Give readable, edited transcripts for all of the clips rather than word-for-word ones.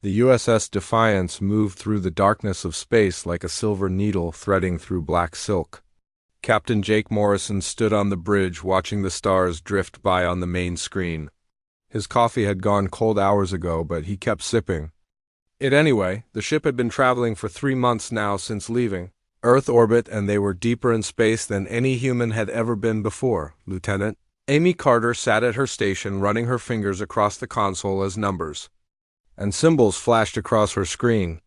The USS Defiance moved through the darkness of space like a silver needle threading through black silk. Captain Jake Morrison stood on the bridge watching the stars drift by on the main screen. His coffee had gone cold hours ago, but he kept sipping. Anyway, the ship had been traveling for 3 months now since leaving Earth orbit, and they were deeper in space than any human had ever been before, Lieutenant. Amy Carter sat at her station, running her fingers across the console as numbers and symbols flashed across her screen.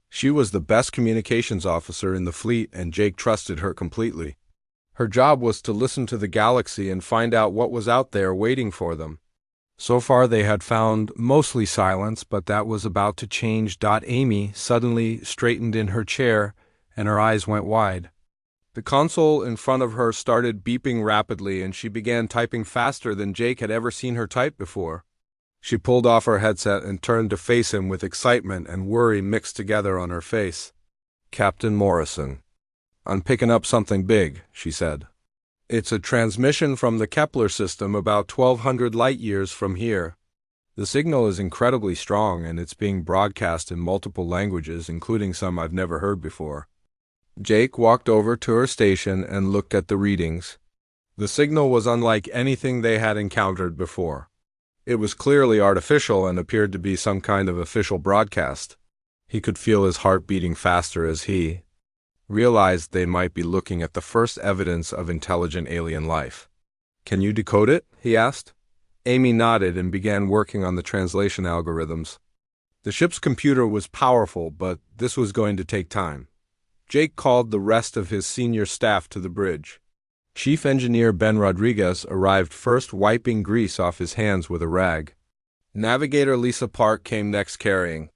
She was the best communications officer in the fleet, and Jake trusted her completely. Her job was to listen to the galaxy and find out what was out there waiting for them. So far they had found mostly silence, but that was about to change. Amy suddenly straightened in her chair, and her eyes went wide. The console in front of her started beeping rapidly, and she began typing faster than Jake had ever seen her type before. She pulled off her headset and turned to face him with excitement and worry mixed together on her face. "Captain Morrison, I'm picking up something big," she said. "It's a transmission from the Kepler system about 1,200 light-years from here. The signal is incredibly strong, and it's being broadcast in multiple languages, including some I've never heard before." Jake walked over to her station and looked at the readings. The signal was unlike anything they had encountered before. It was clearly artificial and appeared to be some kind of official broadcast. He could feel his heart beating faster as he realized they might be looking at the first evidence of intelligent alien life. "Can you decode it?" he asked. Amy nodded and began working on the translation algorithms. The ship's computer was powerful, but this was going to take time. Jake called the rest of his senior staff to the bridge. Chief Engineer Ben Rodriguez arrived first, wiping grease off his hands with a rag. Navigator Lisa Park came next, carrying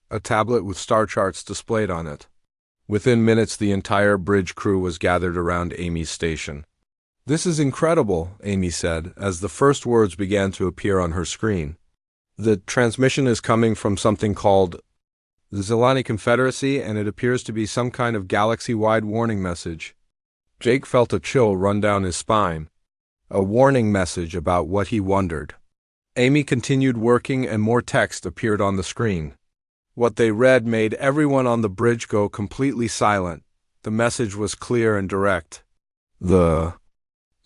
a tablet with star charts displayed on it. Within minutes, the entire bridge crew was gathered around Amy's station. "This is incredible," Amy said, as the first words began to appear on her screen. "The transmission is coming from something called the Zilani Confederacy, and it appears to be some kind of galaxy-wide warning message." Jake felt a chill run down his spine. A warning message about what he wondered. Amy continued working, and more text appeared on the screen. What they read made everyone on the bridge go completely silent. The message was clear and direct. The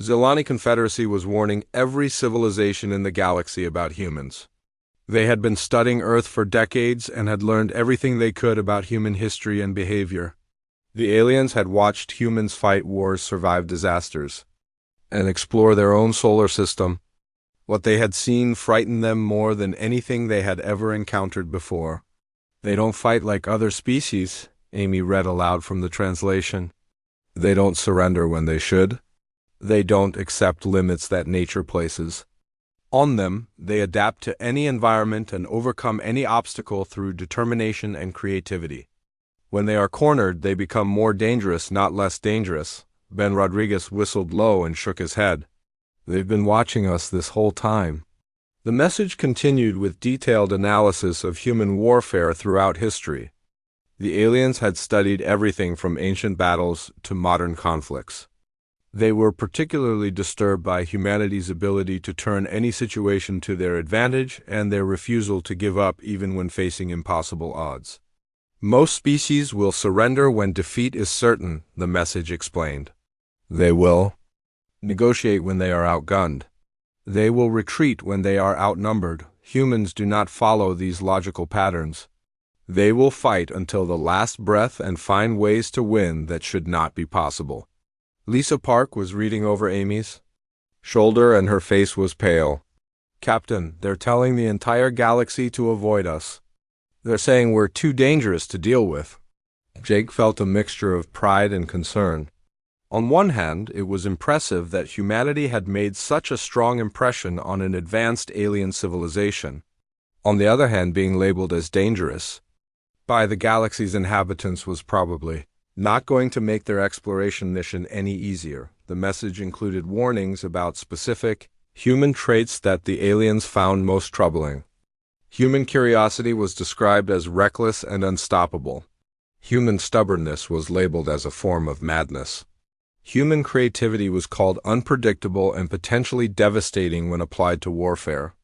Zilani Confederacy was warning every civilization in the galaxy about humans. They had been studying Earth for decades and had learned everything they could about human history and behavior. The aliens had watched humans fight wars, survive disasters, and explore their own solar system. What they had seen frightened them more than anything they had ever encountered before. "They don't fight like other species," Amy read aloud from the translation. "They don't surrender when they should. They don't accept limits that nature places on them. They adapt to any environment and overcome any obstacle through determination and creativity. When they are cornered, they become more dangerous, not less dangerous." Ben Rodriguez whistled low and shook his head. "They've been watching us this whole time." The message continued with detailed analysis of human warfare throughout history. The aliens had studied everything from ancient battles to modern conflicts. They were particularly disturbed by humanity's ability to turn any situation to their advantage and their refusal to give up even when facing impossible odds. "Most species will surrender when defeat is certain," the message explained. "They will negotiate when they are outgunned. They will retreat when they are outnumbered. Humans do not follow these logical patterns. They will fight until the last breath and find ways to win that should not be possible." Lisa Park was reading over Amy's shoulder, and her face was pale. "Captain, they're telling the entire galaxy to avoid us. They're saying we're too dangerous to deal with." Jake felt a mixture of pride and concern. On one hand, it was impressive that humanity had made such a strong impression on an advanced alien civilization. On the other hand, being labeled as dangerous by the galaxy's inhabitants was probably not going to make their exploration mission any easier. The message included warnings about specific human traits that the aliens found most troubling. Human curiosity was described as reckless and unstoppable. Human stubbornness was labeled as a form of madness. Human creativity was called unpredictable and potentially devastating when applied to warfare.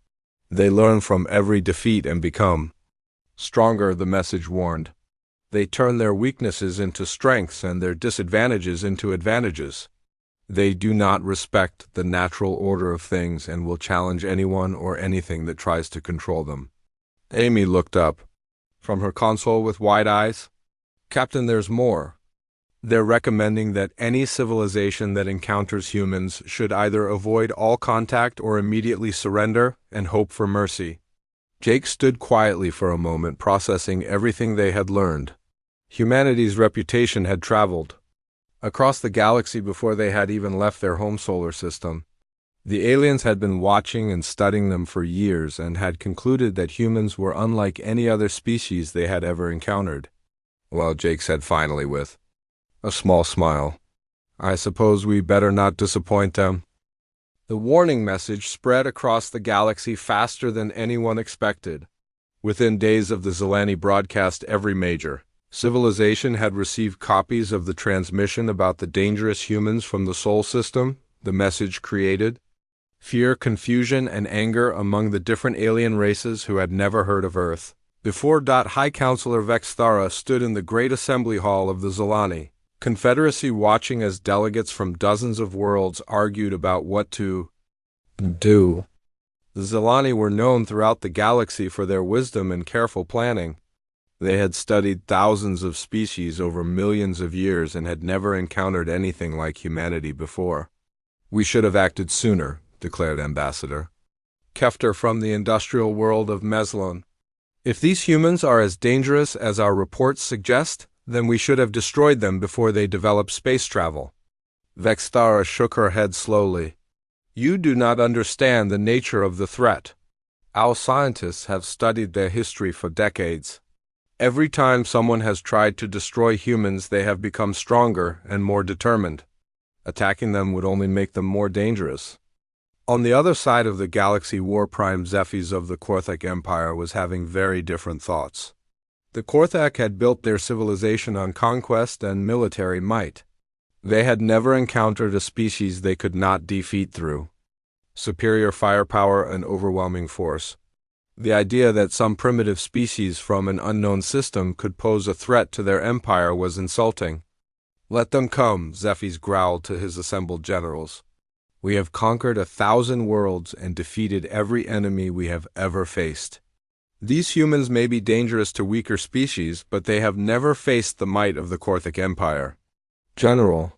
They learn from every defeat and become Stronger, the message warned. They turn their weaknesses into strengths and their disadvantages into advantages. They do not respect the natural order of things and will challenge anyone or anything that tries to control them. Amy looked up from her console with wide eyes. Captain, there's more. They're recommending that any civilization that encounters humans should either avoid all contact or immediately surrender and hope for mercy. Jake stood quietly for a moment, processing everything they had learned. Humanity's reputation had traveled across the galaxy before they had even left their home solar system. The aliens had been watching and studying them for years and had concluded that humans were unlike any other species they had ever encountered. Well, Jake said finally with a small smile, I suppose we better not disappoint them. The warning message spread across the galaxy faster than anyone expected. Within days of the Zelani broadcast, every major civilization had received copies of the transmission about the dangerous humans from the Sol system. The message created fear, confusion, and anger among the different alien races who had never heard of Earth. Before High Counselor Vexthara stood in the great assembly hall of the Zelani Confederacy, watching as delegates from dozens of worlds argued about what to do. The Zelani were known throughout the galaxy for their wisdom and careful planning. They had studied thousands of species over millions of years and had never encountered anything like humanity before. We should have acted sooner, declared Ambassador Kefter from the industrial world of Meslon. If these humans are as dangerous as our reports suggest, then we should have destroyed them before they developed space travel. Vexthara shook her head slowly. You do not understand the nature of the threat. Our scientists have studied their history for decades. Every time someone has tried to destroy humans, they have become stronger and more determined. Attacking them would only make them more dangerous. On the other side of the galaxy, War Prime Zephyrs of the Korthak Empire was having very different thoughts. The Korthak had built their civilization on conquest and military might. They had never encountered a species they could not defeat through superior firepower and overwhelming force. The idea that some primitive species from an unknown system could pose a threat to their empire was insulting. Let them come, Zephyrs growled to his assembled generals. We have conquered 1,000 worlds and defeated every enemy we have ever faced. These humans may be dangerous to weaker species, but they have never faced the might of the Korthak Empire. General.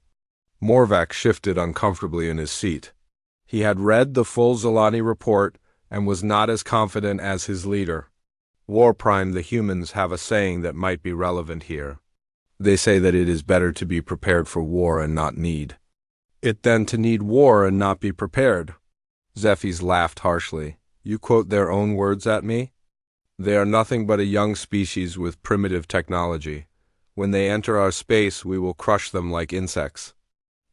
Morvac shifted uncomfortably in his seat. He had read the full Zelani report and was not as confident as his leader. War Prime, the humans have a saying that might be relevant here. They say that it is better to be prepared for war and not need it than to need war and not be prepared. Zephyrs laughed harshly. You quote their own words at me? They are nothing but a young species with primitive technology. When they enter our space, we will crush them like insects.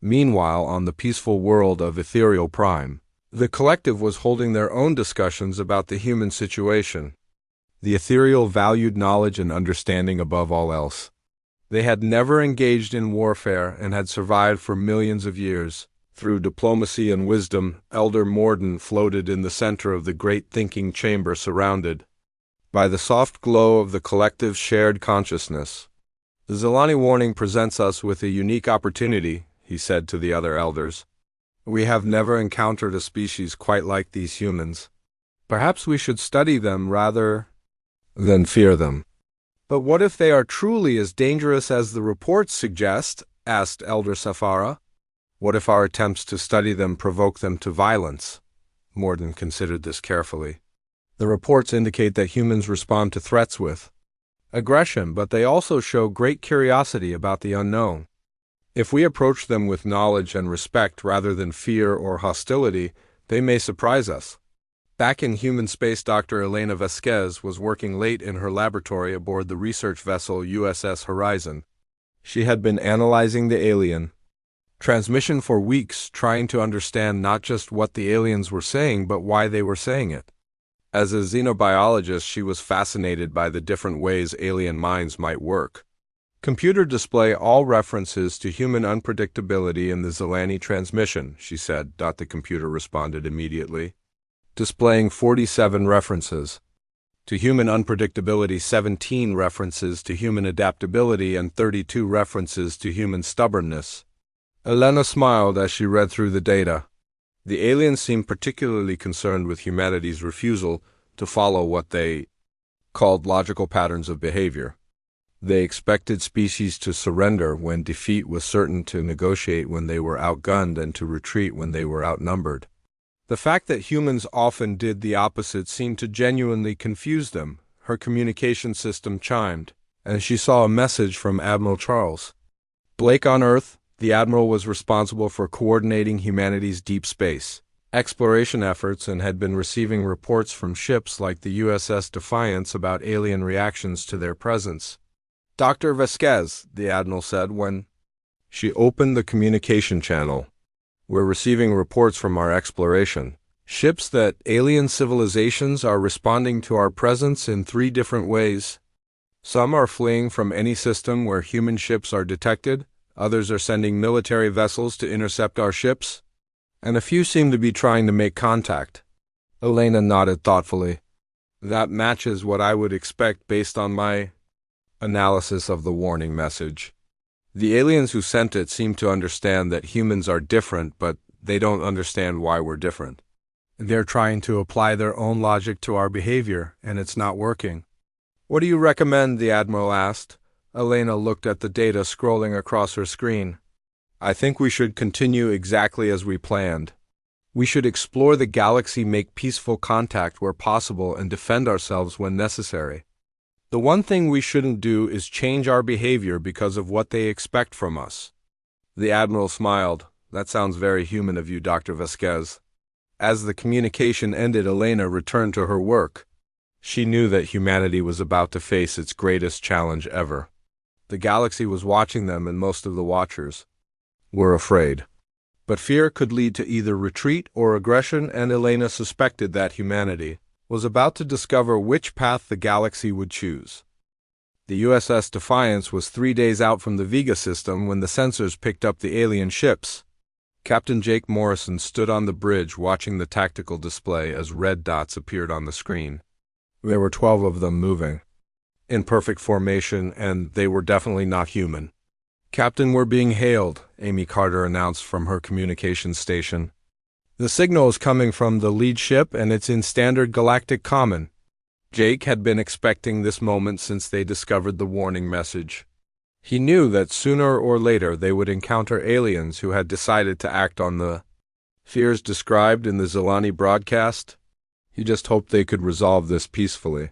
Meanwhile, on the peaceful world of Ethereal Prime, the collective was holding their own discussions about the human situation. The Ethereal valued knowledge and understanding above all else. They had never engaged in warfare and had survived for millions of years. Through diplomacy and wisdom, Elder Morden floated in the center of the great thinking chamber, surrounded by the soft glow of the collective's shared consciousness. The Zelani warning presents us with a unique opportunity, he said to the other elders. We have never encountered a species quite like these humans. Perhaps we should study them rather than fear them. But what if they are truly as dangerous as the reports suggest? Asked Elder Safara. What if our attempts to study them provoke them to violence? Morden considered this carefully. The reports indicate that humans respond to threats with aggression, but they also show great curiosity about the unknown. If we approach them with knowledge and respect rather than fear or hostility, they may surprise us. Back in human space, Dr. Elena Vasquez was working late in her laboratory aboard the research vessel USS Horizon. She had been analyzing the alien transmission for weeks, trying to understand not just what the aliens were saying, but why they were saying it. As a xenobiologist, she was fascinated by the different ways alien minds might work. Computer display all references to human unpredictability in the Zelani transmission, she said. The computer responded immediately, displaying 47 references. To human unpredictability, 17 references to human adaptability, and 32 references to human stubbornness. Elena smiled as she read through the data. The aliens seemed particularly concerned with humanity's refusal to follow what they called logical patterns of behavior. They expected species to surrender when defeat was certain, to negotiate when they were outgunned, and to retreat when they were outnumbered. The fact that humans often did the opposite seemed to genuinely confuse them. Her communication system chimed, and she saw a message from Admiral Charles Blake on Earth. The Admiral was responsible for coordinating humanity's deep space exploration efforts and had been receiving reports from ships like the USS Defiance about alien reactions to their presence. Dr. Vasquez, the Admiral said when she opened the communication channel. We're receiving reports from our exploration ships that alien civilizations are responding to our presence in 3 different ways. Some are fleeing from any system where human ships are detected, others are sending military vessels to intercept our ships, and a few seem to be trying to make contact. Elena nodded thoughtfully. That matches what I would expect based on my analysis of the warning message. The aliens who sent it seem to understand that humans are different, but they don't understand why we're different. They're trying to apply their own logic to our behavior, and it's not working. What do you recommend? The Admiral asked. Elena looked at the data scrolling across her screen. I think we should continue exactly as we planned. We should explore the galaxy, make peaceful contact where possible, and defend ourselves when necessary. The one thing we shouldn't do is change our behavior because of what they expect from us. The Admiral smiled. That sounds very human of you, Dr. Vasquez. As the communication ended, Elena returned to her work. She knew that humanity was about to face its greatest challenge ever. The galaxy was watching them, and most of the watchers were afraid. But fear could lead to either retreat or aggression, and Elena suspected that humanity was about to discover which path the galaxy would choose. The USS Defiance was 3 days out from the Vega system when the sensors picked up the alien ships. Captain Jake Morrison stood on the bridge watching the tactical display as red dots appeared on the screen. There were 12 of them moving, in perfect formation, and they were definitely not human. Captain, we're being hailed, Amy Carter announced from her communications station. The signal is coming from the lead ship, and it's in standard galactic common. Jake had been expecting this moment since they discovered the warning message. He knew that sooner or later they would encounter aliens who had decided to act on the fears described in the Zelani broadcast. He just hoped they could resolve this peacefully.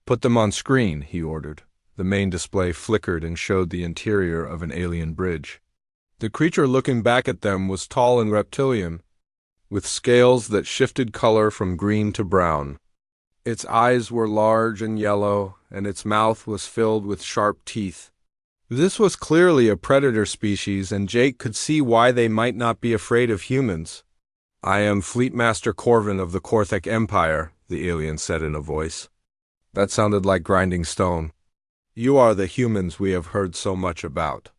Put them on screen, he ordered. The main display flickered and showed the interior of an alien bridge. The creature looking back at them was tall and reptilian, with scales that shifted color from green to brown. Its eyes were large and yellow, and its mouth was filled with sharp teeth. This was clearly a predator species, and Jake could see why they might not be afraid of humans. I am Fleet Master Corvin of the Korthek Empire, the alien said in a voice that sounded like grinding stone. You are the humans we have heard so much about.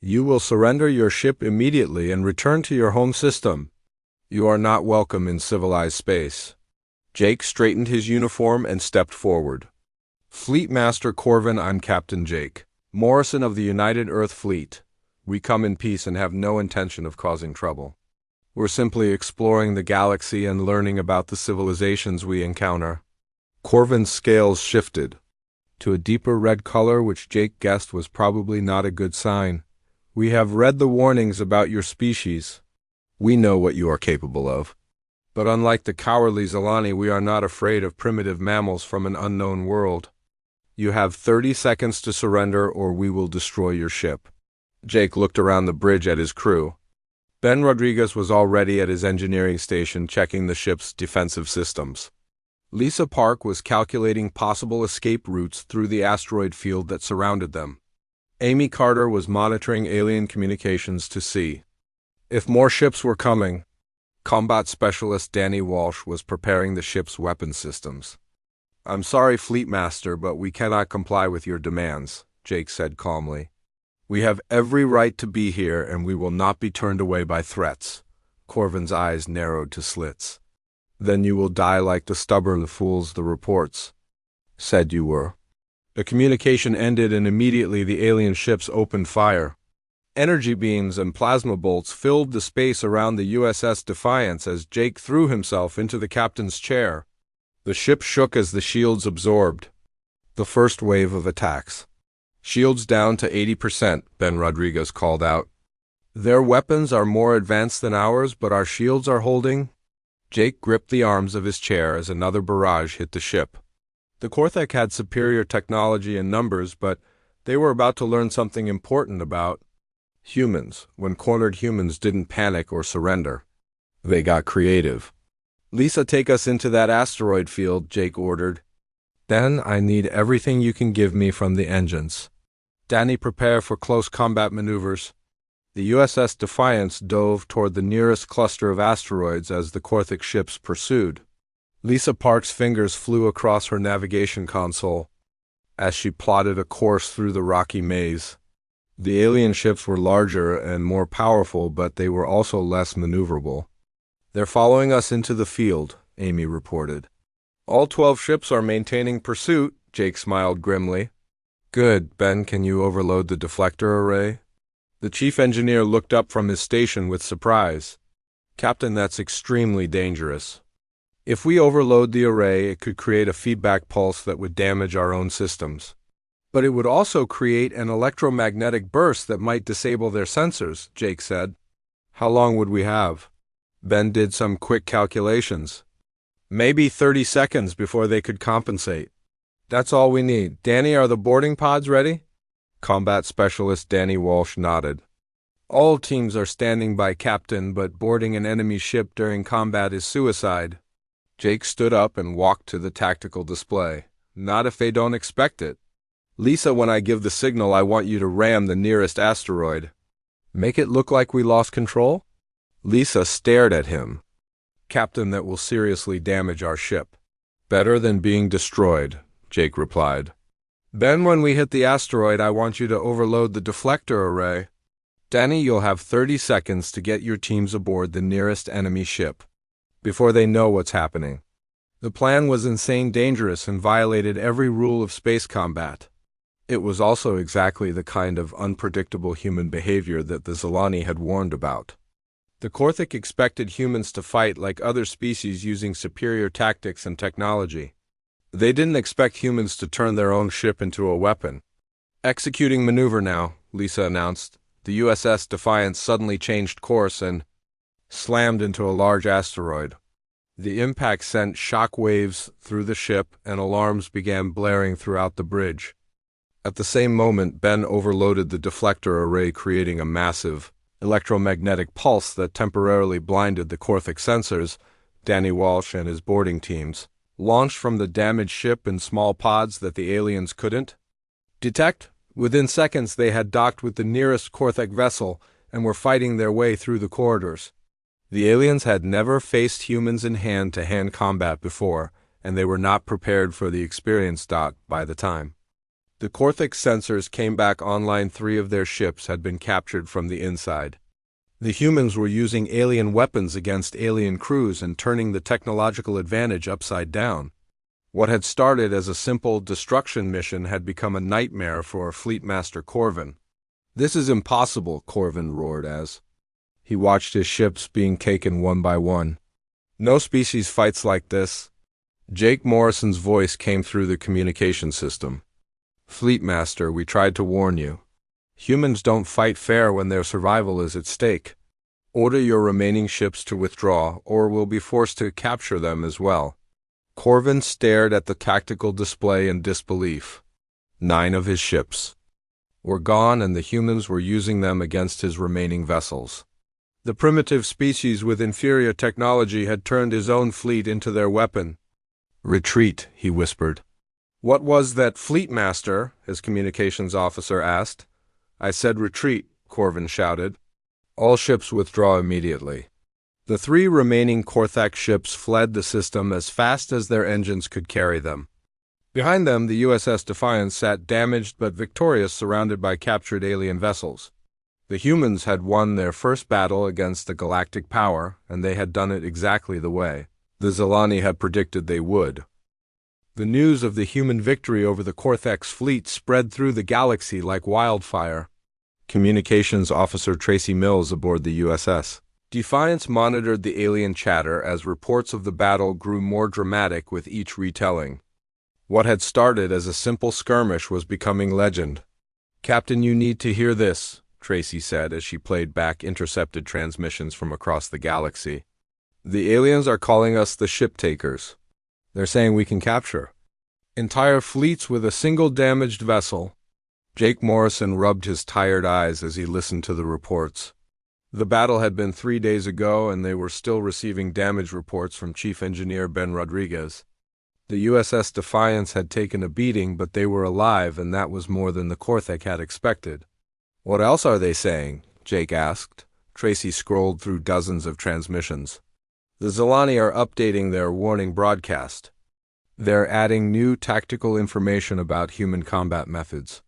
You will surrender your ship immediately and return to your home system. You are not welcome in civilized space. Jake straightened his uniform and stepped forward. Fleet Master Corvin, I'm Captain Jake Morrison of the United Earth Fleet. We come in peace and have no intention of causing trouble. We're simply exploring the galaxy and learning about the civilizations we encounter. Corvin's scales shifted to a deeper red color, which Jake guessed was probably not a good sign. We have read the warnings about your species. We know what you are capable of. But unlike the cowardly Zelani, we are not afraid of primitive mammals from an unknown world. You have 30 seconds to surrender, or we will destroy your ship. Jake looked around the bridge at his crew. Ben Rodriguez was already at his engineering station checking the ship's defensive systems. Lisa Park was calculating possible escape routes through the asteroid field that surrounded them. Amy Carter was monitoring alien communications to see if more ships were coming. Combat Specialist Danny Walsh was preparing the ship's weapon systems. I'm sorry, Fleet Master, but we cannot comply with your demands, Jake said calmly. We have every right to be here, and we will not be turned away by threats. Corvin's eyes narrowed to slits. Then you will die like the stubborn fools, the reports said you were. The communication ended and immediately the alien ships opened fire. Energy beams and plasma bolts filled the space around the USS Defiance as Jake threw himself into the captain's chair. The ship shook as the shields absorbed the first wave of attacks. Shields down to 80%, Ben Rodriguez called out. Their weapons are more advanced than ours, but our shields are holding. Jake gripped the arms of his chair as another barrage hit the ship. The Cortec had superior technology and numbers, but they were about to learn something important about humans. When cornered, humans didn't panic or surrender. They got creative. Lisa, take us into that asteroid field, Jake ordered. Then I need everything you can give me from the engines. Danny, prepare for close combat maneuvers. The USS Defiance dove toward the nearest cluster of asteroids as the Cortec ships pursued. Lisa Park's fingers flew across her navigation console as she plotted a course through the rocky maze. The alien ships were larger and more powerful, but they were also less maneuverable. They're following us into the field, Amy reported. All 12 ships are maintaining pursuit, Jake smiled grimly. Good. Ben, can you overload the deflector array? The chief engineer looked up from his station with surprise. Captain, that's extremely dangerous. If we overload the array, it could create a feedback pulse that would damage our own systems. But it would also create an electromagnetic burst that might disable their sensors, Jake said. How long would we have? Ben did some quick calculations. Maybe 30 seconds before they could compensate. That's all we need. Danny, are the boarding pods ready? Combat Specialist Danny Walsh nodded. All teams are standing by, Captain, but boarding an enemy ship during combat is suicide. Jake stood up and walked to the tactical display. Not if they don't expect it. Lisa, when I give the signal, I want you to ram the nearest asteroid. Make it look like we lost control? Lisa stared at him. Captain, that will seriously damage our ship. Better than being destroyed, Jake replied. Then when we hit the asteroid, I want you to overload the deflector array. Danny, you'll have 30 seconds to get your teams aboard the nearest enemy ship before they know what's happening. The plan was insane dangerous and violated every rule of space combat. It was also exactly the kind of unpredictable human behavior that the Zilani had warned about. The Cortec expected humans to fight like other species using superior tactics and technology. They didn't expect humans to turn their own ship into a weapon. Executing maneuver now, Lisa announced. The USS Defiance suddenly changed course and slammed into a large asteroid. The impact sent shock waves through the ship and alarms began blaring throughout the bridge. At the same moment, Ben overloaded the deflector array, creating a massive electromagnetic pulse that temporarily blinded the Cortec sensors. Danny Walsh and his boarding teams launched from the damaged ship in small pods that the aliens couldn't detect. Within seconds, they had docked with the nearest Cortec vessel and were fighting their way through the corridors. The aliens had never faced humans in hand-to-hand combat before, and they were not prepared for the experience. By the time the Cortec sensors came back online, 3 of their ships had been captured from the inside. The humans were using alien weapons against alien crews and turning the technological advantage upside down. What had started as a simple destruction mission had become a nightmare for Fleet Master Corvin. This is impossible, Corvin roared as he watched his ships being taken one by one. No species fights like this. Jake Morrison's voice came through the communication system. Fleet Master, we tried to warn you. Humans don't fight fair when their survival is at stake. Order your remaining ships to withdraw, or we'll be forced to capture them as well. Corvin stared at the tactical display in disbelief. 9 of his ships were gone, and the humans were using them against his remaining vessels. The primitive species with inferior technology had turned his own fleet into their weapon. Retreat, he whispered. What was that, Fleet Master? His communications officer asked. I said retreat, Corvin shouted. All ships withdraw immediately. The 3 remaining Cortec ships fled the system as fast as their engines could carry them. Behind them, the USS Defiance sat damaged but victorious, surrounded by captured alien vessels. The humans had won their first battle against the galactic power, and they had done it exactly the way the Zilani had predicted they would. The news of the human victory over the Cortex fleet spread through the galaxy like wildfire. Communications Officer Tracy Mills aboard the USS Defiance monitored the alien chatter as reports of the battle grew more dramatic with each retelling. What had started as a simple skirmish was becoming legend. "Captain, you need to hear this," Tracy said as she played back intercepted transmissions from across the galaxy. "The aliens are calling us the ship takers. They're saying we can capture entire fleets with a single damaged vessel." Jake Morrison rubbed his tired eyes as he listened to the reports. The battle had been 3 days ago, and they were still receiving damage reports from Chief Engineer Ben Rodriguez. The USS Defiance had taken a beating, but they were alive, and that was more than the Cortec had expected. "What else are they saying?" Jake asked. Tracy scrolled through dozens of transmissions. "The Zilani are updating their warning broadcast. They're adding new tactical information about human combat methods.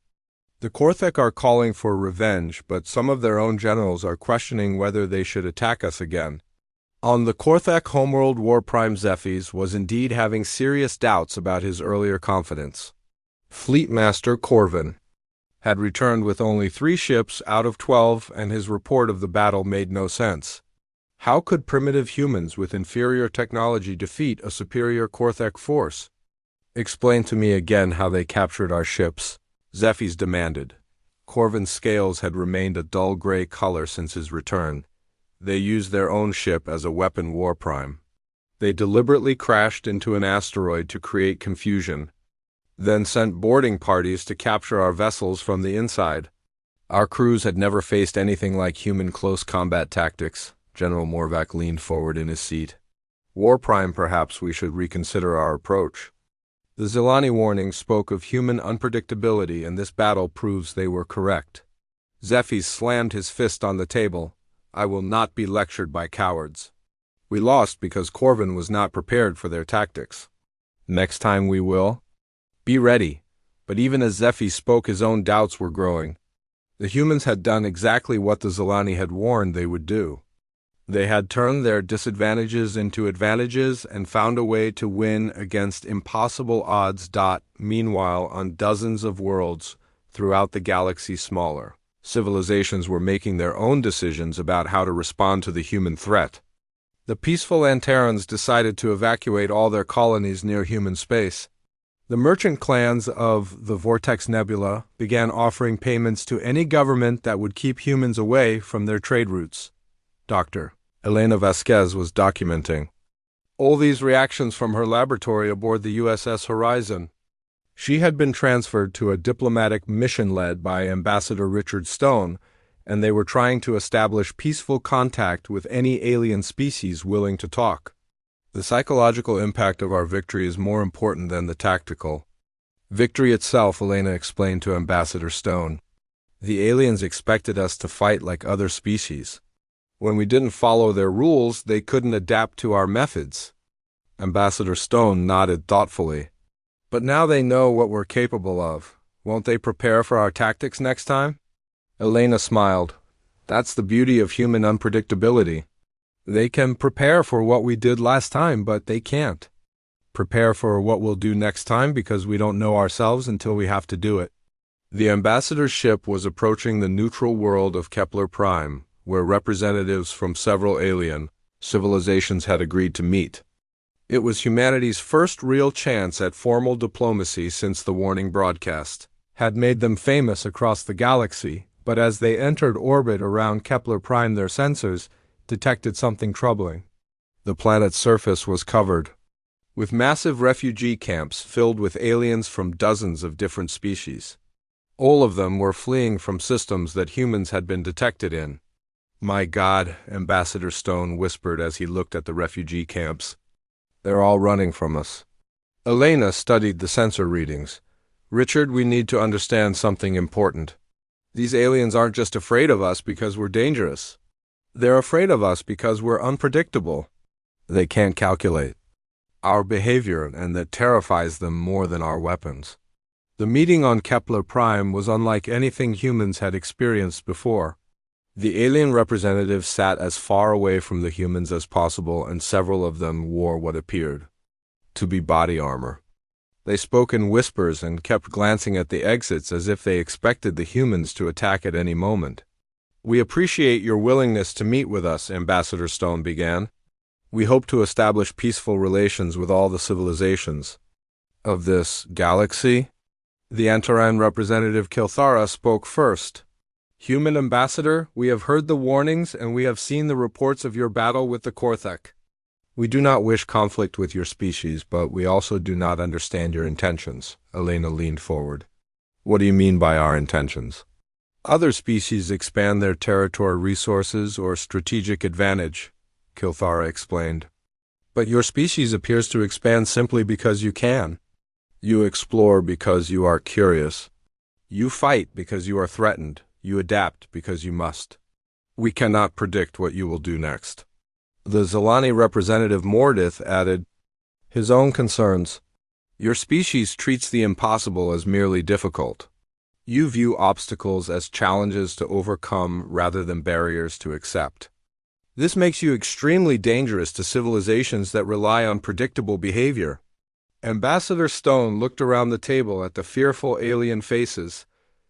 The Cortec are calling for revenge, but some of their own generals are questioning whether they should attack us again." On the Cortec homeworld, War Prime Zephes was indeed having serious doubts about his earlier confidence. Fleet Master Corvin had returned with only 3 ships out of 12, and his report of the battle made no sense. How could primitive humans with inferior technology defeat a superior Cortec force? "Explain to me again how they captured our ships," Zephes demanded. Corvin's scales had remained a dull gray color since his return. "They used their own ship as a weapon, War Prime. They deliberately crashed into an asteroid to create confusion, then sent boarding parties to capture our vessels from the inside. Our crews had never faced anything like human close combat tactics." General Morvac leaned forward in his seat. "War Prime, perhaps we should reconsider our approach. The Zilani warning spoke of human unpredictability, and this battle proves they were correct." Zephes slammed his fist on the table. "I will not be lectured by cowards. We lost because Corvin was not prepared for their tactics. Next time we will. Be ready." But even as Zephes spoke, his own doubts were growing. The humans had done exactly what the Zilani had warned they would do. They had turned their disadvantages into advantages and found a way to win against impossible odds. Meanwhile, on dozens of worlds throughout the galaxy smaller, civilizations were making their own decisions about how to respond to the human threat. The peaceful Antarans decided to evacuate all their colonies near human space. The merchant clans of the Vortex Nebula began offering payments to any government that would keep humans away from their trade routes. Dr. Elena Vasquez was documenting all these reactions from her laboratory aboard the USS Horizon. She had been transferred to a diplomatic mission led by Ambassador Richard Stone, and they were trying to establish peaceful contact with any alien species willing to talk. "The psychological impact of our victory is more important than the tactical victory itself," Elena explained to Ambassador Stone. "The aliens expected us to fight like other species. When we didn't follow their rules, they couldn't adapt to our methods." Ambassador Stone nodded thoughtfully. "But now they know what we're capable of. Won't they prepare for our tactics next time?" Elena smiled. "That's the beauty of human unpredictability. They can prepare for what we did last time, but they can't prepare for what we'll do next time because we don't know ourselves until we have to do it." The ambassador's ship was approaching the neutral world of Kepler Prime, where representatives from several alien civilizations had agreed to meet. It was humanity's first real chance at formal diplomacy since the warning broadcast had made them famous across the galaxy, but as they entered orbit around Kepler Prime, their sensors detected something troubling. The planet's surface was covered with massive refugee camps filled with aliens from dozens of different species. All of them were fleeing from systems that humans had been detected in. "My God," Ambassador Stone whispered as he looked at the refugee camps. "They're all running from us." Elena studied the sensor readings. "Richard, we need to understand something important. These aliens aren't just afraid of us because we're dangerous. They're afraid of us because we're unpredictable. They can't calculate our behavior, and that terrifies them more than our weapons." The meeting on Kepler Prime was unlike anything humans had experienced before. The alien representatives sat as far away from the humans as possible, and several of them wore what appeared to be body armor. They spoke in whispers and kept glancing at the exits as if they expected the humans to attack at any moment. "We appreciate your willingness to meet with us," Ambassador Stone began. "We hope to establish peaceful relations with all the civilizations of this galaxy." The Antaran representative Kilthara spoke first. "Human ambassador, we have heard the warnings and we have seen the reports of your battle with the Korthek. We do not wish conflict with your species, but we also do not understand your intentions." Elena leaned forward. "What do you mean by our intentions?" "Other species expand their territory, resources, or strategic advantage," Kilthara explained. "But your species appears to expand simply because you can. You explore because you are curious. You fight because you are threatened. You adapt because you must. We cannot predict what you will do next." The Zilani representative Mordith added, "His own concerns. Your species treats the impossible as merely difficult. You view obstacles as challenges to overcome rather than barriers to accept. This makes you extremely dangerous to civilizations that rely on predictable behavior." Ambassador Stone looked around the table at the fearful alien faces.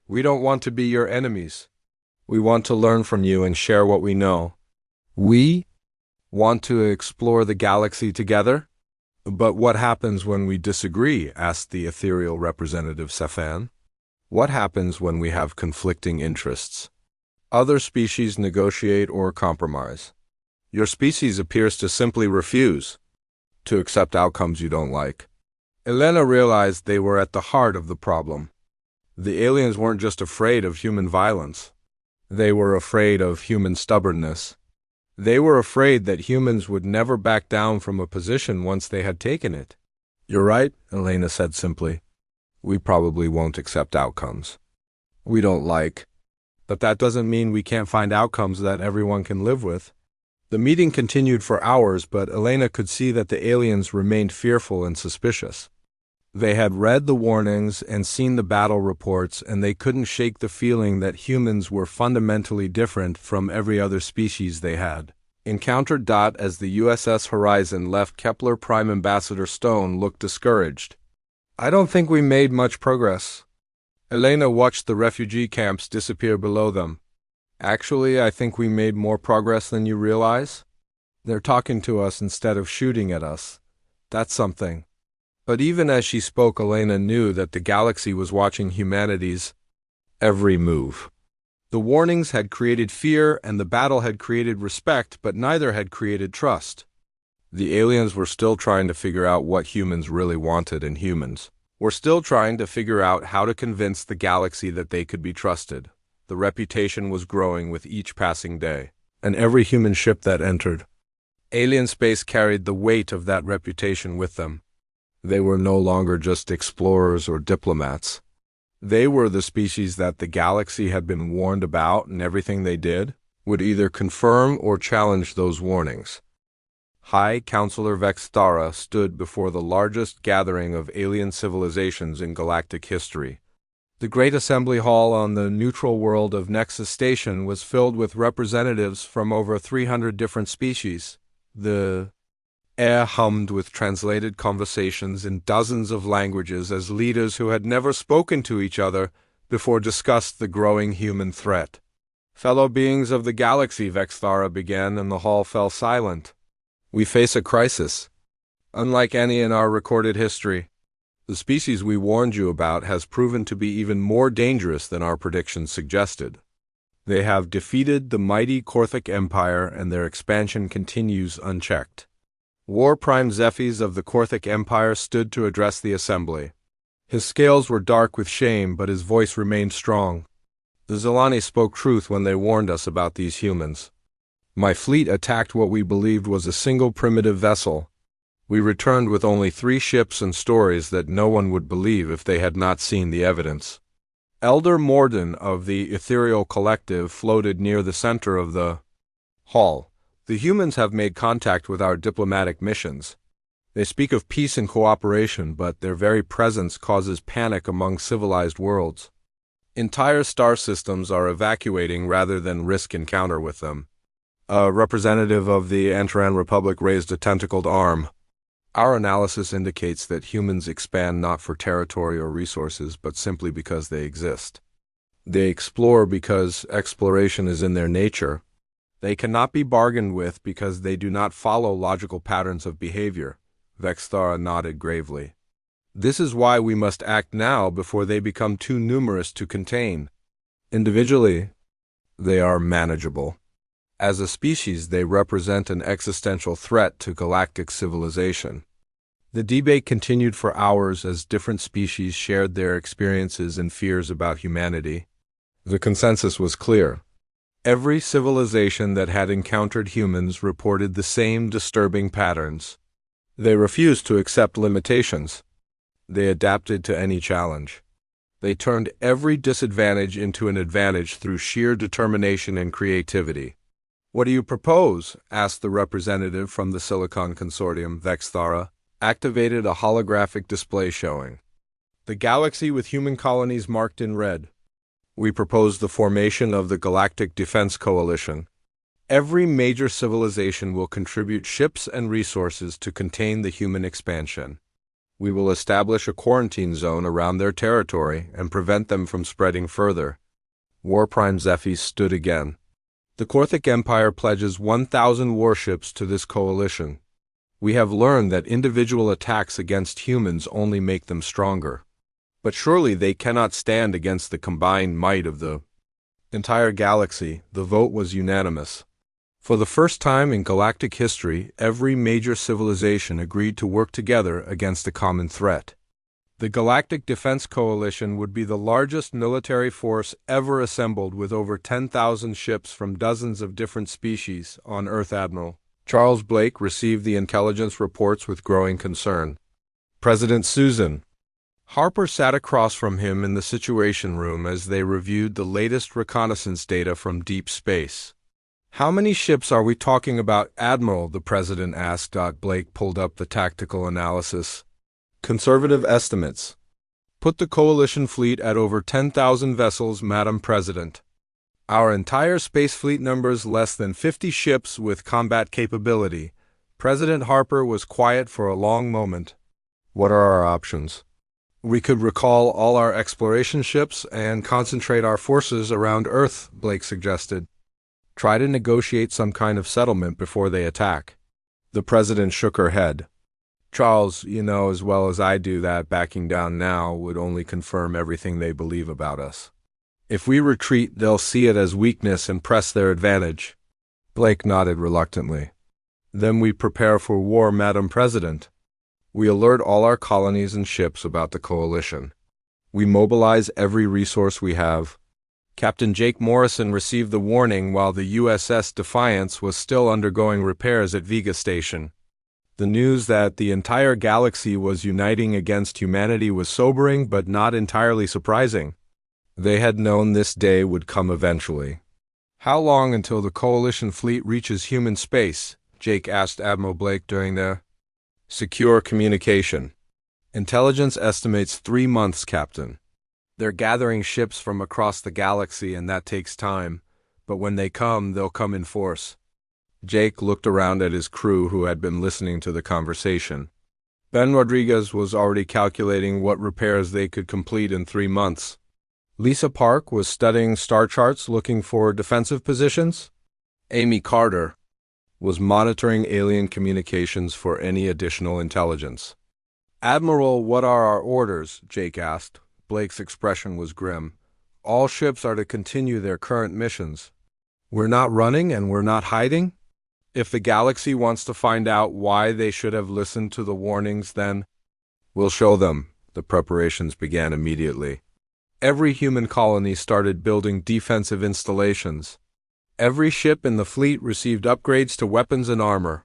"We don't want to be your enemies. We want to learn from you and share what we know. We want to explore the galaxy together." "But what happens when we disagree?" asked the ethereal representative Safan. "What happens when we have conflicting interests?" "Other species negotiate or compromise. Your species appears to simply refuse to accept outcomes you don't like." Elena realized they were at the heart of the problem. The aliens weren't just afraid of human violence. They were afraid of human stubbornness. They were afraid that humans would never back down from a position once they had taken it. "You're right," Elena said simply. "We probably won't accept outcomes we don't like. But that doesn't mean we can't find outcomes that everyone can live with." The meeting continued for hours, but Elena could see that the aliens remained fearful and suspicious. They had read the warnings and seen the battle reports, and they couldn't shake the feeling that humans were fundamentally different from every other species they had encountered. As the USS Horizon left, Kepler Prime Ambassador Stone looked discouraged. "I don't think we made much progress." Elena watched the refugee camps disappear below them. "Actually, I think we made more progress than you realize. They're talking to us instead of shooting at us. That's something." But even as she spoke, Elena knew that the galaxy was watching humanity's every move. The warnings had created fear, and the battle had created respect, but neither had created trust. The aliens were still trying to figure out what humans really wanted, and humans were still trying to figure out how to convince the galaxy that they could be trusted. The reputation was growing with each passing day, and every human ship that entered alien space carried the weight of that reputation with them. They were no longer just explorers or diplomats. They were the species that the galaxy had been warned about, and everything they did would either confirm or challenge those warnings. High Counselor Vextara stood before the largest gathering of alien civilizations in galactic history. The great assembly hall on the neutral world of Nexus Station was filled with representatives from over 300 different species. The air hummed with translated conversations in dozens of languages as leaders who had never spoken to each other before discussed the growing human threat. "Fellow beings of the galaxy," Vexthara began, and the hall fell silent. "We face a crisis, unlike any in our recorded history. The species we warned you about has proven to be even more dangerous than our predictions suggested. They have defeated the mighty Korthik Empire, and their expansion continues unchecked." War Prime Zephes of the Korthik Empire stood to address the assembly. His scales were dark with shame, but his voice remained strong. "The Zilani spoke truth when they warned us about these humans. My fleet attacked what we believed was a single primitive vessel. We returned with only 3 ships and stories that no one would believe if they had not seen the evidence." Elder Morden of the Ethereal Collective floated near the center of the hall. "The humans have made contact with our diplomatic missions. They speak of peace and cooperation, but their very presence causes panic among civilized worlds. Entire star systems are evacuating rather than risk encounter with them." A representative of the Antaran Republic raised a tentacled arm. Our analysis indicates that humans expand not for territory or resources, but simply because they exist. They explore because exploration is in their nature. They cannot be bargained with because they do not follow logical patterns of behavior. Vexthara nodded gravely. This is why we must act now before they become too numerous to contain. Individually, they are manageable. As a species, they represent an existential threat to galactic civilization. The debate continued for hours as different species shared their experiences and fears about humanity. The consensus was clear. Every civilization that had encountered humans reported the same disturbing patterns. They refused to accept limitations. They adapted to any challenge. They turned every disadvantage into an advantage through sheer determination and creativity. "What do you propose?" asked the representative from the Silicon Consortium. Vexthara activated a holographic display showing the galaxy with human colonies marked in red. "We propose the formation of the Galactic Defense Coalition. Every major civilization will contribute ships and resources to contain the human expansion. We will establish a quarantine zone around their territory and prevent them from spreading further." War Prime Zephyr stood again. "The Coric Empire pledges 1,000 warships to this coalition. We have learned that individual attacks against humans only make them stronger. But surely they cannot stand against the combined might of the entire galaxy." The vote was unanimous. For the first time in galactic history, every major civilization agreed to work together against a common threat. The Galactic Defense Coalition would be the largest military force ever assembled, with over 10,000 ships from dozens of different species on Earth. Admiral Charles Blake received the intelligence reports with growing concern. President Susan Harper sat across from him in the Situation Room as they reviewed the latest reconnaissance data from deep space. "How many ships are we talking about, Admiral?" the President asked. Blake pulled up the tactical analysis. "Conservative estimates put the coalition fleet at over 10,000 vessels, Madam President. Our entire space fleet numbers less than 50 ships with combat capability." President Harper was quiet for a long moment. "What are our options?" "We could recall all our exploration ships and concentrate our forces around Earth," Blake suggested. "Try to negotiate some kind of settlement before they attack." The President shook her head. "Charles, you know as well as I do that backing down now would only confirm everything they believe about us. If we retreat, they'll see it as weakness and press their advantage." Blake nodded reluctantly. "Then we prepare for war, Madam President. We alert all our colonies and ships about the coalition. We mobilize every resource we have." Captain Jake Morrison received the warning while the USS Defiance was still undergoing repairs at Vega Station. The news that the entire galaxy was uniting against humanity was sobering but not entirely surprising. They had known this day would come eventually. "How long until the coalition fleet reaches human space?" Jake asked Admiral Blake during their secure communication. "Intelligence estimates 3 months, Captain. They're gathering ships from across the galaxy, and that takes time, but when they come, they'll come in force." Jake looked around at his crew who had been listening to the conversation. Ben Rodriguez was already calculating what repairs they could complete in 3 months. Lisa Park was studying star charts looking for defensive positions. Amy Carter was monitoring alien communications for any additional intelligence. "Admiral, what are our orders?" Jake asked. Blake's expression was grim. "All ships are to continue their current missions. We're not running and we're not hiding. If the galaxy wants to find out why they should have listened to the warnings, then we'll show them." The preparations began immediately. Every human colony started building defensive installations. Every ship in the fleet received upgrades to weapons and armor.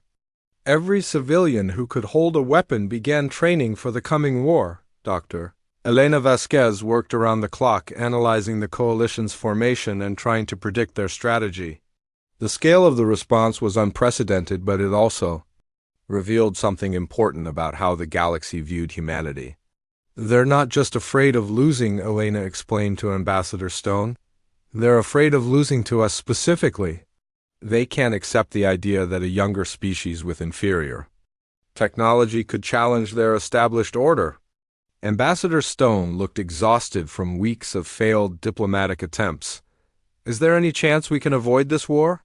Every civilian who could hold a weapon began training for the coming war. Dr. Elena Vasquez worked around the clock, analyzing the coalition's formation and trying to predict their strategy. The scale of the response was unprecedented, but it also revealed something important about how the galaxy viewed humanity. "They're not just afraid of losing," Elena explained to Ambassador Stone. "They're afraid of losing to us specifically. They can't accept the idea that a younger species with inferior Technology could challenge their established order. Ambassador Stone looked exhausted from weeks of failed diplomatic attempts. Is there any chance we can avoid this war?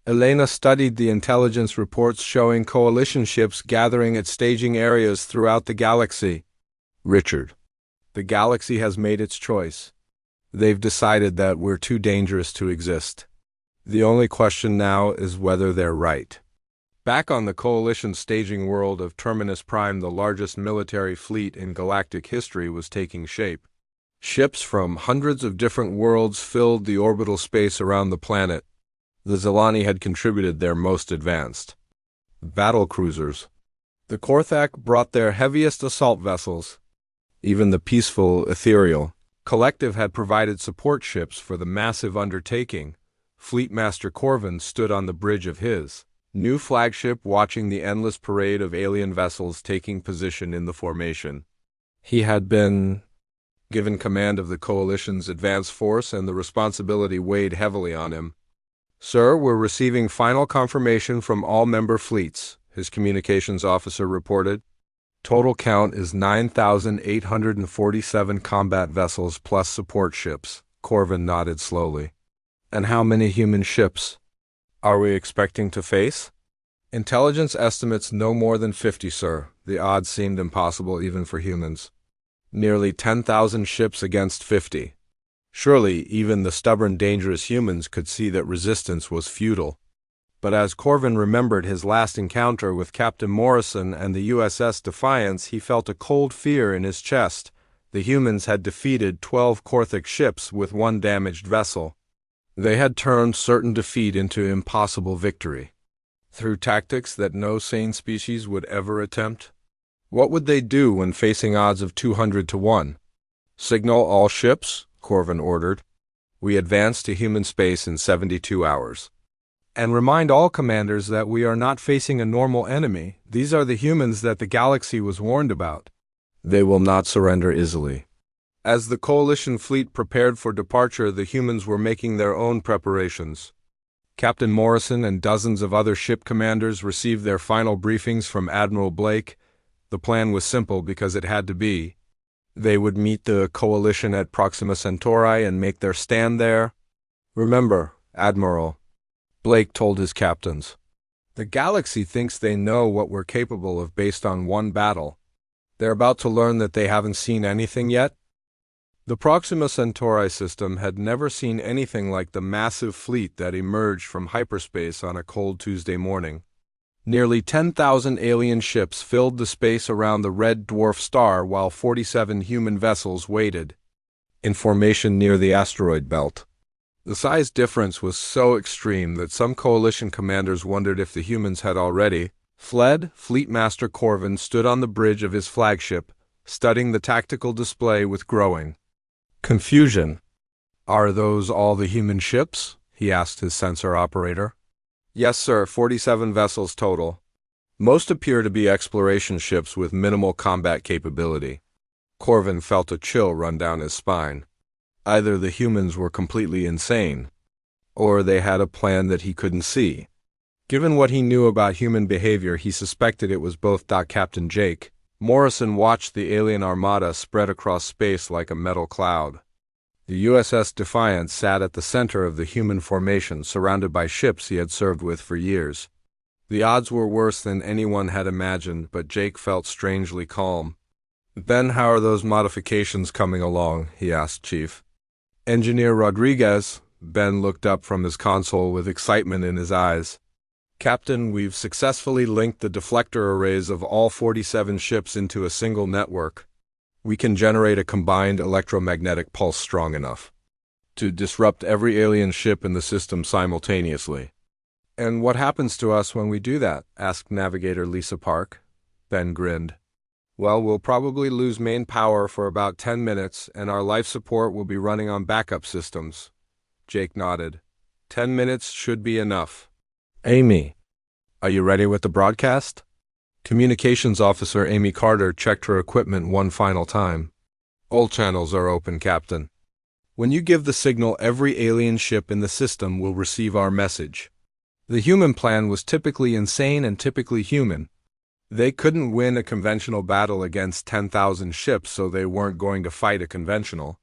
Elena studied the intelligence reports showing coalition ships gathering at staging areas throughout the galaxy. Richard, the galaxy has made its choice. They've decided that we're too dangerous to exist. The only question now is whether they're right. Back on the coalition staging world of Terminus Prime, the largest military fleet in galactic history was taking shape. Ships from hundreds of different worlds filled the orbital space around the planet. The Zelani had contributed their most advanced battle cruisers. The Korthak brought their heaviest assault vessels. Even the peaceful, ethereal collective had provided support ships for the massive undertaking. Fleetmaster Corvin stood on the bridge of his new flagship watching the endless parade of alien vessels taking position in the formation. He had been given command of the Coalition's advance force, and the responsibility weighed heavily on him. Sir, we're receiving final confirmation from all member fleets, his communications officer reported. Total count is 9,847 combat vessels plus support ships. Corvin nodded slowly. And how many human ships are we expecting to face? Intelligence estimates no more than 50, sir. The odds seemed impossible even for humans. Nearly 10,000 ships against 50. Surely even the stubborn, dangerous humans could see that resistance was futile. But as Corvin remembered his last encounter with Captain Morrison and the USS Defiance, he felt a cold fear in his chest. The humans had defeated 12 Korthak ships with one damaged vessel. They had turned certain defeat into impossible victory. Through tactics that no sane species would ever attempt. What would they do when facing odds of 200 to 1? Signal all ships, Corvin ordered. We advance to human space in 72 hours. And remind all commanders that we are not facing a normal enemy. These are the humans that the galaxy was warned about. They will not surrender easily. As the Coalition fleet prepared for departure, the humans were making their own preparations. Captain Morrison and dozens of other ship commanders received their final briefings from Admiral Blake. The plan was simple because it had to be. They would meet the Coalition at Proxima Centauri and make their stand there. Remember, Admiral, Blake told his captains, the galaxy thinks they know what we're capable of based on one battle. They're about to learn that they haven't seen anything yet. The Proxima Centauri system had never seen anything like the massive fleet that emerged from hyperspace on a cold Tuesday morning. Nearly 10,000 alien ships filled the space around the red dwarf star while 47 human vessels waited in formation near the asteroid belt. The size difference was so extreme that some Coalition commanders wondered if the humans had already fled. Fleetmaster Corvin stood on the bridge of his flagship, studying the tactical display with growing confusion. Are those all the human ships? He asked his sensor operator. Yes, sir, 47 vessels total. Most appear to be exploration ships with minimal combat capability. Corvin felt a chill run down his spine. Either the humans were completely insane, or they had a plan that he couldn't see. Given what he knew about human behavior, he suspected it was both. Captain Jake Morrison watched the alien armada spread across space like a metal cloud. The USS Defiance sat at the center of the human formation, surrounded by ships he had served with for years. The odds were worse than anyone had imagined, but Jake felt strangely calm. Ben, how are those modifications coming along? He asked Chief Engineer Rodriguez. Ben looked up from his console with excitement in his eyes. Captain, we've successfully linked the deflector arrays of all 47 ships into a single network. We can generate a combined electromagnetic pulse strong enough to disrupt every alien ship in the system simultaneously. And what happens to us when we do that? Asked Navigator Lisa Park. Ben grinned. Well, we'll probably lose main power for about 10 minutes, and our life support will be running on backup systems. Jake nodded. 10 minutes should be enough. Amy, are you ready with the broadcast? Communications Officer Amy Carter checked her equipment one final time. All channels are open, Captain. When you give the signal, every alien ship in the system will receive our message. The human plan was typically insane and typically human. They couldn't win a conventional battle against 10,000 ships, so they weren't going to fight a conventional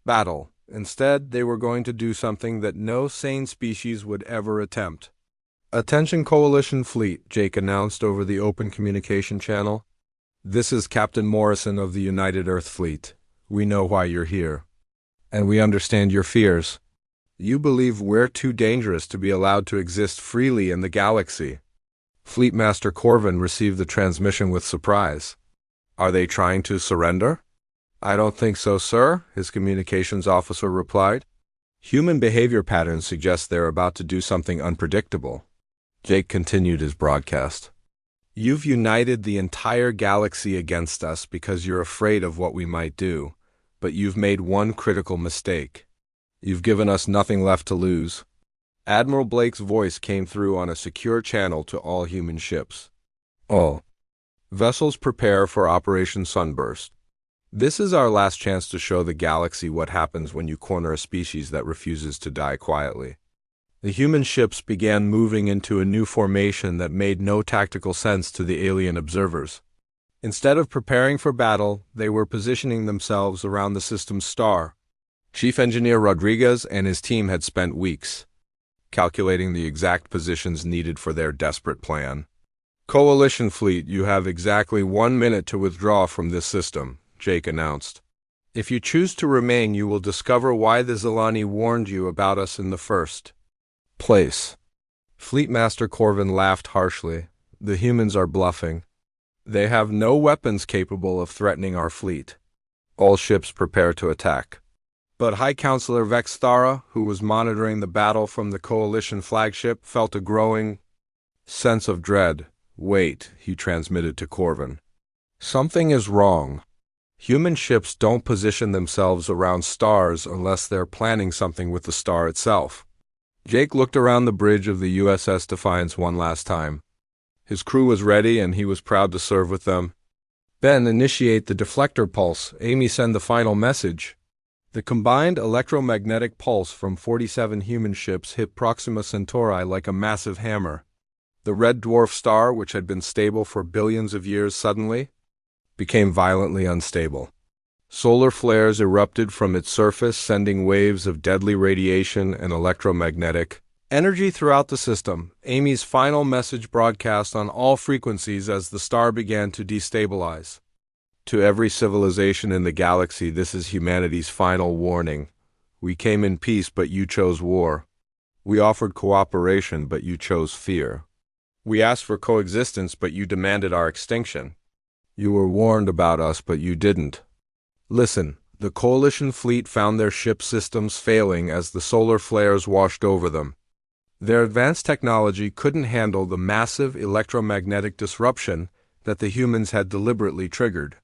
battle. Instead, they were going to do something that no sane species would ever attempt. "Attention Coalition Fleet," Jake announced over the open communication channel. "This is Captain Morrison of the United Earth Fleet. We know why you're here. And we understand your fears. You believe we're too dangerous to be allowed to exist freely in the galaxy." Fleet Master Corvin received the transmission with surprise. "Are they trying to surrender?" "I don't think so, sir," his communications officer replied. "Human behavior patterns suggest they're about to do something unpredictable." Jake continued his broadcast. "You've united the entire galaxy against us because you're afraid of what we might do, but you've made one critical mistake. You've given us nothing left to lose." Admiral Blake's voice came through on a secure channel to all human ships. "All vessels prepare for Operation Sunburst. This is our last chance to show the galaxy what happens when you corner a species that refuses to die quietly." The human ships began moving into a new formation that made no tactical sense to the alien observers. Instead of preparing for battle, they were positioning themselves around the system's star. Chief Engineer Rodriguez and his team had spent weeks calculating the exact positions needed for their desperate plan. "Coalition Fleet, you have exactly 1 minute to withdraw from this system," Jake announced. "If you choose to remain, you will discover why the Zilani warned you about us in the first place." Fleet Master Corvin laughed harshly. "The humans are bluffing. They have no weapons capable of threatening our fleet. All ships prepare to attack." But High Counselor Vexthara, who was monitoring the battle from the Coalition flagship, felt a growing sense of dread. "Wait," he transmitted to Corvin. "Something is wrong. Human ships don't position themselves around stars unless they're planning something with the star itself." Jake looked around the bridge of the USS Defiance one last time. His crew was ready, and he was proud to serve with them. "Ben, initiate the deflector pulse. Amy, send the final message." The combined electromagnetic pulse from 47 human ships hit Proxima Centauri like a massive hammer. The red dwarf star, which had been stable for billions of years, suddenly became violently unstable. Solar flares erupted from its surface, sending waves of deadly radiation and electromagnetic energy throughout the system. Amy's final message broadcast on all frequencies as the star began to destabilize. "To every civilization in the galaxy, this is humanity's final warning. We came in peace, but you chose war. We offered cooperation, but you chose fear. We asked for coexistence, but you demanded our extinction. You were warned about us, but you didn't. Listen, the Coalition fleet found their ship systems failing as the solar flares washed over them. Their advanced technology couldn't handle the massive electromagnetic disruption that the humans had deliberately triggered.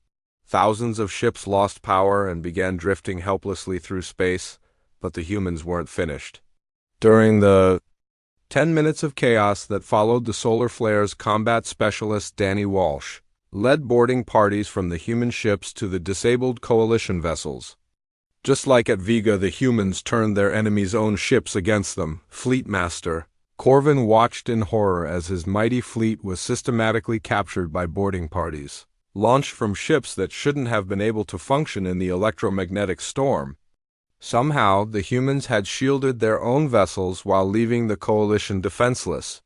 Thousands of ships lost power and began drifting helplessly through space, but the humans weren't finished. During the 10 minutes of chaos that followed the solar flares, combat specialist Danny Walsh led boarding parties from the human ships to the disabled Coalition vessels. Just like at Vega, the humans turned their enemies' own ships against them. Fleet Master Corvin watched in horror as his mighty fleet was systematically captured by boarding parties, launched from ships that shouldn't have been able to function in the electromagnetic storm. Somehow, the humans had shielded their own vessels while leaving the Coalition defenseless.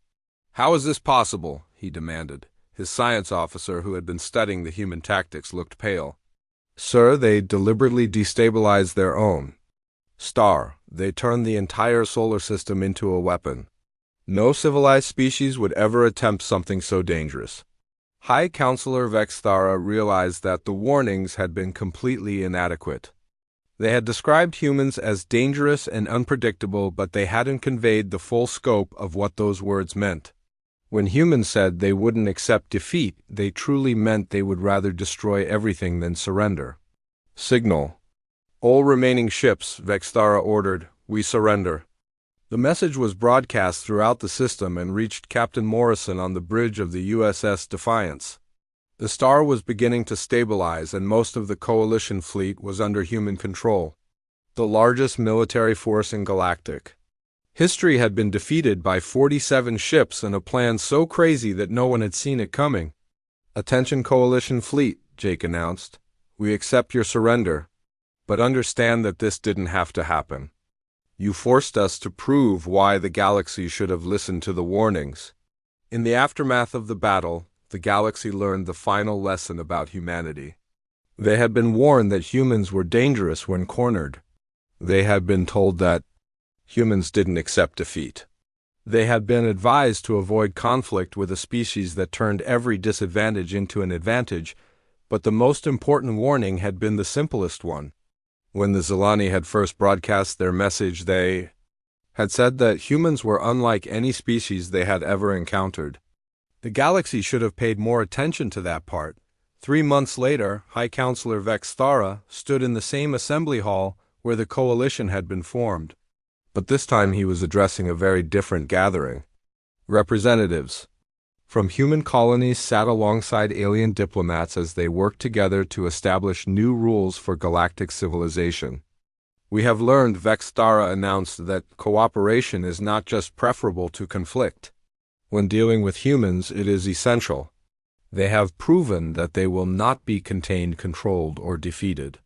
"How is this possible?" he demanded. His science officer, who had been studying the human tactics, looked pale. "Sir, they deliberately destabilized their own star. They turned the entire solar system into a weapon. No civilized species would ever attempt something so dangerous." High Counselor Vexthara realized that the warnings had been completely inadequate. They had described humans as dangerous and unpredictable, but they hadn't conveyed the full scope of what those words meant. When humans said they wouldn't accept defeat, they truly meant they would rather destroy everything than surrender. "Signal. All remaining ships," Vexthara ordered. "We surrender." The message was broadcast throughout the system and reached Captain Morrison on the bridge of the USS Defiance. The star was beginning to stabilize, and most of the Coalition fleet was under human control, the largest military force in Galactic history had been defeated by 47 ships in a plan so crazy that no one had seen it coming. "Attention Coalition Fleet," Jake announced. "We accept your surrender. But understand that this didn't have to happen. You forced us to prove why the galaxy should have listened to the warnings." In the aftermath of the battle, the galaxy learned the final lesson about humanity. They had been warned that humans were dangerous when cornered. They had been told that humans didn't accept defeat. They had been advised to avoid conflict with a species that turned every disadvantage into an advantage, but the most important warning had been the simplest one. When the Zilani had first broadcast their message, they had said that humans were unlike any species they had ever encountered. The galaxy should have paid more attention to that part. 3 months later, High Counselor Vexthara stood in the same assembly hall where the coalition had been formed. But this time he was addressing a very different gathering. Representatives from human colonies sat alongside alien diplomats as they worked together to establish new rules for galactic civilization. "We have learned," Vexthara announced, "that cooperation is not just preferable to conflict. When dealing with humans, it is essential. They have proven that they will not be contained, controlled, or defeated.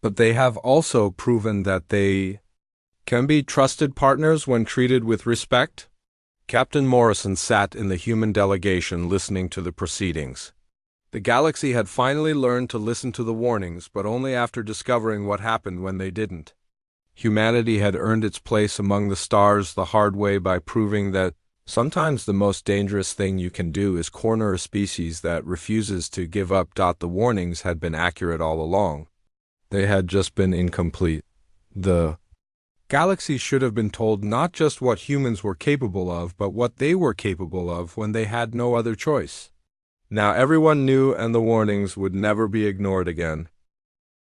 But they have also proven that they can be trusted partners when treated with respect." Captain Morrison sat in the human delegation listening to the proceedings. The galaxy had finally learned to listen to the warnings, but only after discovering what happened when they didn't. Humanity had earned its place among the stars the hard way by proving that sometimes the most dangerous thing you can do is corner a species that refuses to give up. The warnings had been accurate all along. They had just been incomplete. The galaxy should have been told not just what humans were capable of, but what they were capable of when they had no other choice. Now everyone knew, and the warnings would never be ignored again.